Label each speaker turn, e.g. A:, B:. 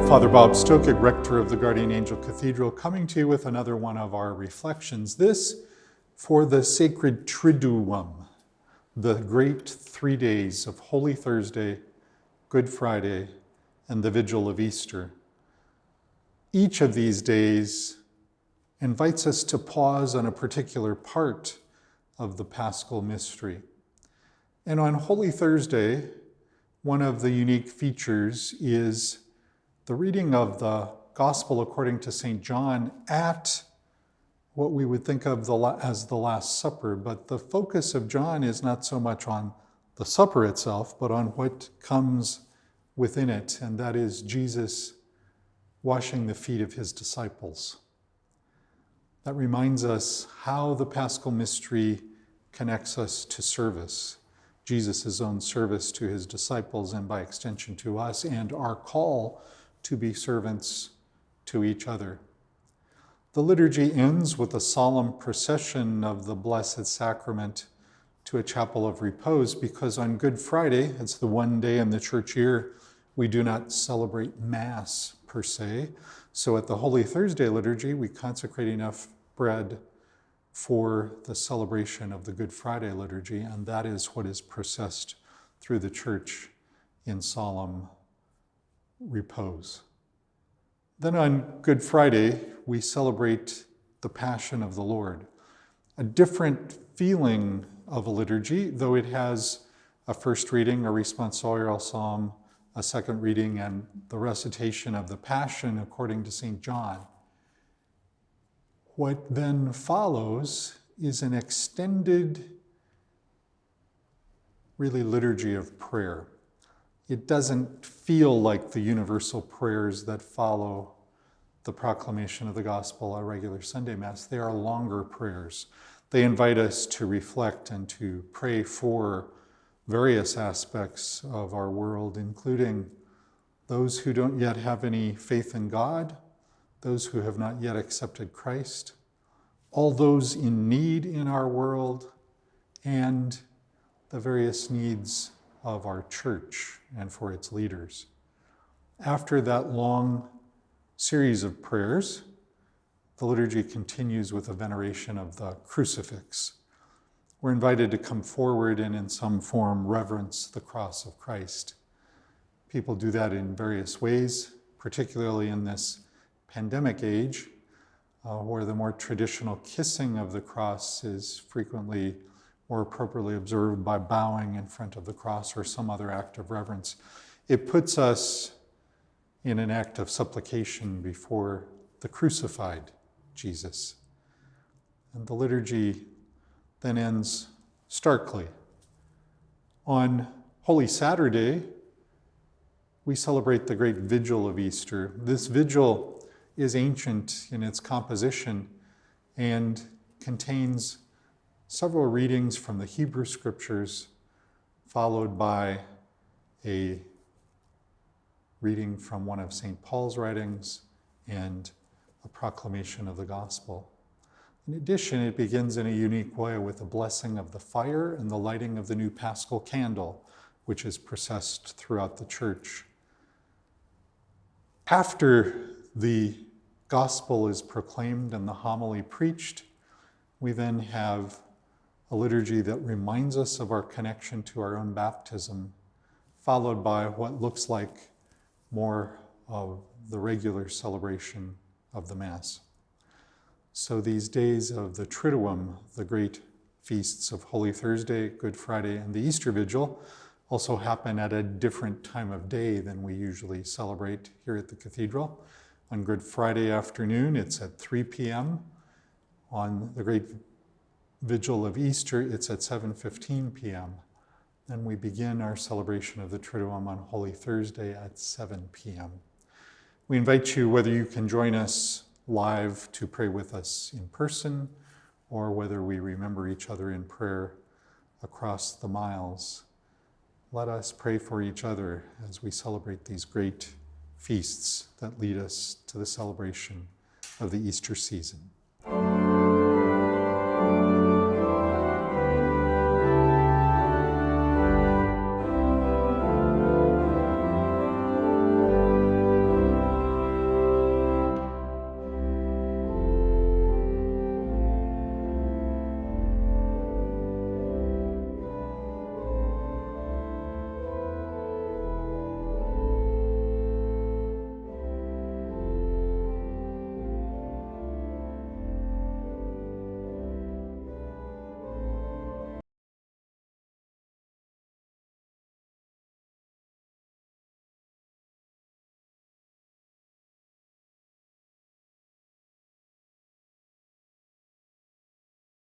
A: Father Bob Stokic, rector of the Guardian Angel Cathedral, coming to you with another one of our reflections. This for the sacred Triduum, the great 3 days of Holy Thursday, Good Friday, and the Vigil of Easter. Each of these days invites us to pause on a particular part of the Paschal mystery. And on Holy Thursday, one of the unique features is the reading of the Gospel according to St. John at what we would think of as the Last Supper, but the focus of John is not so much on the supper itself, but on what comes within it, and that is Jesus washing the feet of his disciples. That reminds us how the Paschal mystery connects us to service, Jesus' own service to his disciples and by extension to us, and our call to be servants to each other. The liturgy ends with a solemn procession of the Blessed Sacrament to a chapel of repose because on Good Friday, it's the one day in the church year we do not celebrate Mass per se. So at the Holy Thursday liturgy, we consecrate enough bread for the celebration of the Good Friday liturgy, and that is what is processed through the church in solemn repose. Then on Good Friday, we celebrate the Passion of the Lord, a different feeling of a liturgy, though it has a first reading, a responsorial psalm, a second reading, and the recitation of the Passion according to St. John. What then follows is an extended, really, liturgy of prayer. It doesn't feel like the universal prayers that follow the proclamation of the gospel, a regular Sunday Mass. They are longer prayers. They invite us to reflect and to pray for various aspects of our world, including those who don't yet have any faith in God, those who have not yet accepted Christ, all those in need in our world, and the various needs of our church and for its leaders. After that long series of prayers, the liturgy continues with a veneration of the crucifix. We're invited to come forward and in some form reverence the cross of Christ. People do that in various ways, particularly in this pandemic age, where the more traditional kissing of the cross is frequently more appropriately observed by bowing in front of the cross or some other act of reverence. It puts us in an act of supplication before the crucified Jesus. And the liturgy then ends starkly. On Holy Saturday, we celebrate the great Vigil of Easter. This vigil is ancient in its composition and contains several readings from the Hebrew Scriptures, followed by a reading from one of St. Paul's writings and a proclamation of the gospel. In addition, it begins in a unique way with the blessing of the fire and the lighting of the new Paschal candle, which is processed throughout the church. After the gospel is proclaimed and the homily preached, we then have a liturgy that reminds us of our connection to our own baptism, followed by what looks like more of the regular celebration of the Mass. So these days of the Triduum, the great feasts of Holy Thursday, Good Friday, and the Easter Vigil, also happen at a different time of day than we usually celebrate here at the Cathedral. On Good Friday afternoon, it's at 3 p.m. On the great Vigil of Easter, it's at 7:15 p.m. And we begin our celebration of the Triduum on Holy Thursday at 7 p.m. We invite you, whether you can join us live to pray with us in person, or whether we remember each other in prayer across the miles. Let us pray for each other as we celebrate these great feasts that lead us to the celebration of the Easter season.